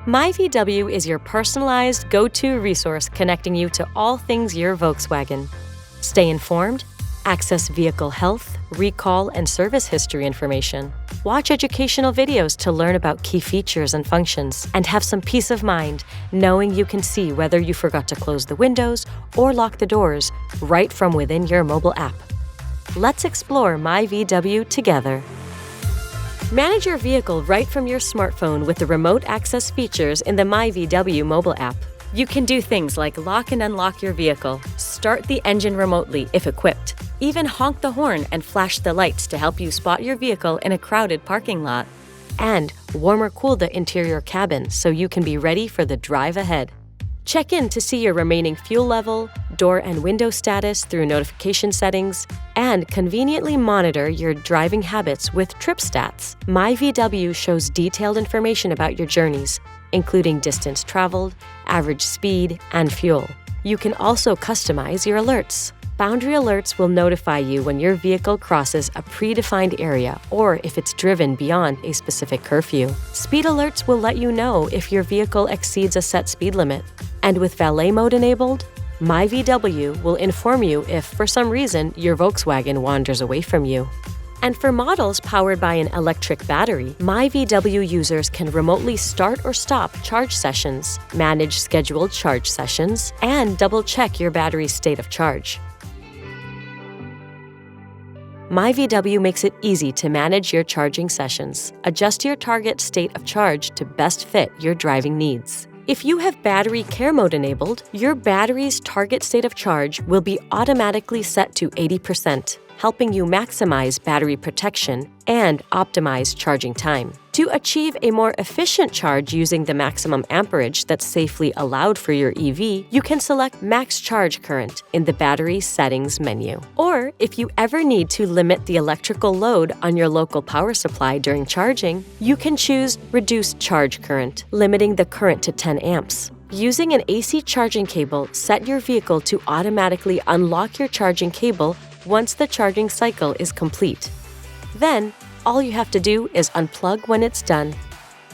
myVW is your personalized go-to resource connecting you to all things your Volkswagen. Stay informed, access vehicle health, recall, and service history information. Watch educational videos to learn about key features and functions, and have some peace of mind knowing you can see whether you forgot to close the windows or lock the doors right from within your mobile app. Let's explore myVW together. Manage your vehicle right from your smartphone with the remote access features in the myVW mobile app. You can do things like lock and unlock your vehicle, start the engine remotely if equipped, even honk the horn and flash the lights to help you spot your vehicle in a crowded parking lot, and warm or cool the interior cabin so you can be ready for the drive ahead. Check in to see your remaining fuel level, door and window status through notification settings, and conveniently monitor your driving habits with trip stats. myVW shows detailed information about your journeys, including distance traveled, average speed, and fuel. You can also customize your alerts. Boundary alerts will notify you when your vehicle crosses a predefined area or if it's driven beyond a specific curfew. Speed alerts will let you know if your vehicle exceeds a set speed limit. And with valet mode enabled, myVW will inform you if, for some reason, your Volkswagen wanders away from you. And for models powered by an electric battery, myVW users can remotely start or stop charge sessions, manage scheduled charge sessions, and double-check your battery's state of charge. myVW makes it easy to manage your charging sessions. Adjust your target state of charge to best fit your driving needs. If you have battery care mode enabled, your battery's target state of charge will be automatically set to 80%, helping you maximize battery protection and optimize charging time. To achieve a more efficient charge using the maximum amperage that's safely allowed for your EV, you can select Max Charge Current in the Battery Settings menu. Or, if you ever need to limit the electrical load on your local power supply during charging, you can choose Reduced Charge Current, limiting the current to 10 amps. Using an AC charging cable, set your vehicle to automatically unlock your charging cable once the charging cycle is complete. Then, all you have to do is unplug when it's done.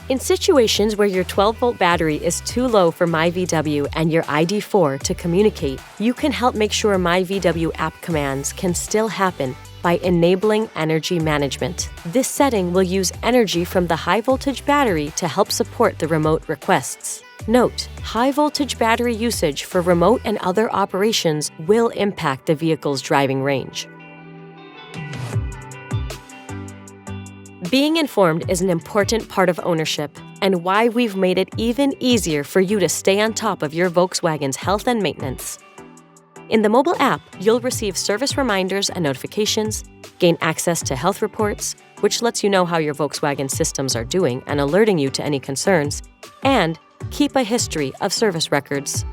In situations where your 12-volt battery is too low for myVW and your ID4 to communicate, you can help make sure myVW app commands can still happen by enabling energy management. This setting will use energy from the high-voltage battery to help support the remote requests. Note, high-voltage battery usage for remote and other operations will impact the vehicle's driving range. Being informed is an important part of ownership and why we've made it even easier for you to stay on top of your Volkswagen's health and maintenance. In the mobile app, you'll receive service reminders and notifications, gain access to health reports, which lets you know how your Volkswagen systems are doing and alerting you to any concerns, and keep a history of service records.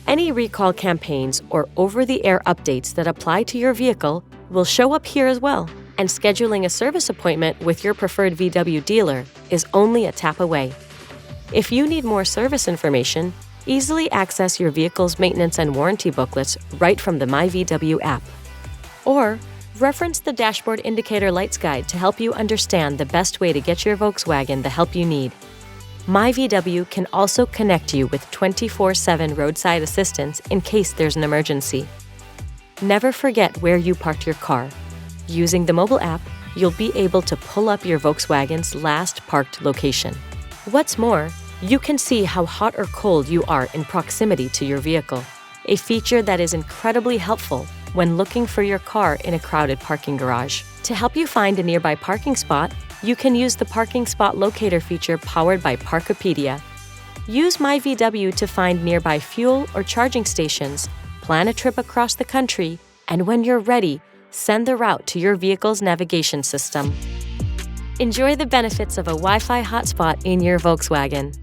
Any recall campaigns or over-the-air updates that apply to your vehicle will show up here as well, and scheduling a service appointment with your preferred VW dealer is only a tap away. If you need more service information, easily access your vehicle's maintenance and warranty booklets right from the myVW app. Or reference the Dashboard Indicator Lights Guide to help you understand the best way to get your Volkswagen the help you need. myVW can also connect you with 24/7 roadside assistance in case there's an emergency. Never forget where you parked your car. Using the mobile app, you'll be able to pull up your Volkswagen's last parked location. What's more, you can see how hot or cold you are in proximity to your vehicle, a feature that is incredibly helpful when looking for your car in a crowded parking garage. To help you find a nearby parking spot, you can use the parking spot locator feature powered by Parkopedia. Use myVW to find nearby fuel or charging stations, plan a trip across the country, and when you're ready, send the route to your vehicle's navigation system. Enjoy the benefits of a Wi-Fi hotspot in your Volkswagen.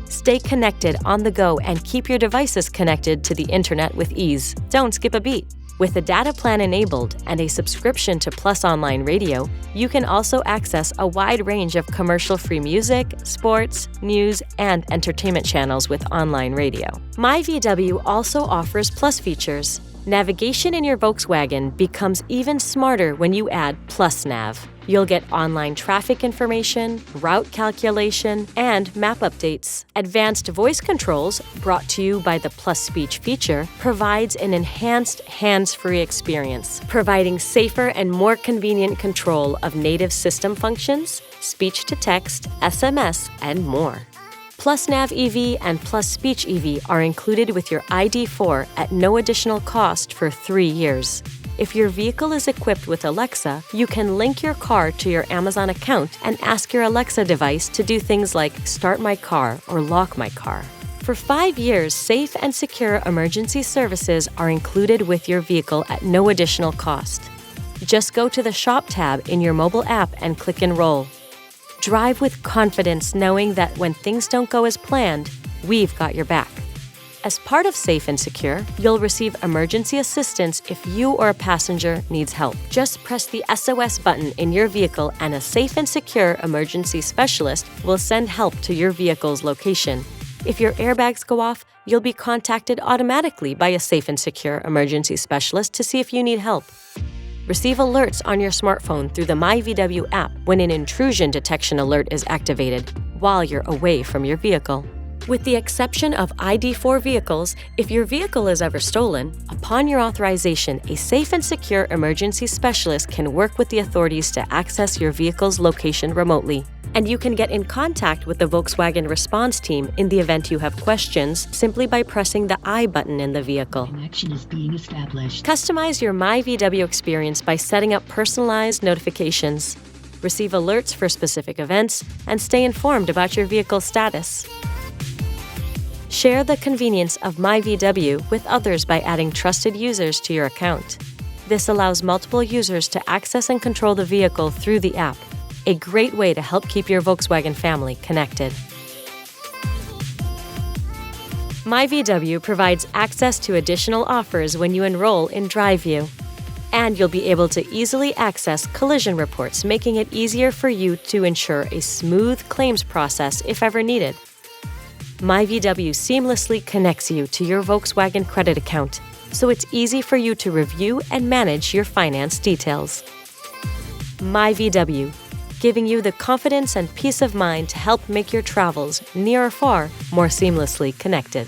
Stay connected on the go and keep your devices connected to the internet with ease. Don't skip a beat. With a data plan enabled and a subscription to Plus Online Radio, you can also access a wide range of commercial-free music, sports, news, and entertainment channels with online radio. myVW also offers Plus features. Navigation in your Volkswagen becomes even smarter when you add Plus Nav. You'll get online traffic information, route calculation, and map updates. Advanced voice controls, brought to you by the Plus Speech feature, provides an enhanced hands-free experience, providing safer and more convenient control of native system functions, speech-to-text, SMS, and more. Plus Nav EV and Plus Speech EV are included with your ID4 at no additional cost for 3 years. If your vehicle is equipped with Alexa, you can link your car to your Amazon account and ask your Alexa device to do things like start my car or lock my car. For 5 years, safe and secure emergency services are included with your vehicle at no additional cost. Just go to the Shop tab in your mobile app and click Enroll. Drive with confidence knowing that when things don't go as planned, we've got your back. As part of Safe and Secure, you'll receive emergency assistance if you or a passenger needs help. Just press the SOS button in your vehicle and a Safe and Secure emergency specialist will send help to your vehicle's location. If your airbags go off, you'll be contacted automatically by a Safe and Secure emergency specialist to see if you need help. Receive alerts on your smartphone through the myVW app when an intrusion detection alert is activated while you're away from your vehicle. With the exception of ID4 vehicles, if your vehicle is ever stolen, upon your authorization, a Safe and Secure emergency specialist can work with the authorities to access your vehicle's location remotely. And you can get in contact with the Volkswagen response team in the event you have questions simply by pressing the I button in the vehicle. Connection is being established. Customize your myVW experience by setting up personalized notifications. Receive alerts for specific events and stay informed about your vehicle's status. Share the convenience of myVW with others by adding trusted users to your account. This allows multiple users to access and control the vehicle through the app, a great way to help keep your Volkswagen family connected. myVW provides access to additional offers when you enroll in DriveView. And you'll be able to easily access collision reports, making it easier for you to ensure a smooth claims process if ever needed. myVW seamlessly connects you to your Volkswagen credit account, so it's easy for you to review and manage your finance details. myVW, giving you the confidence and peace of mind to help make your travels, near or far, more seamlessly connected.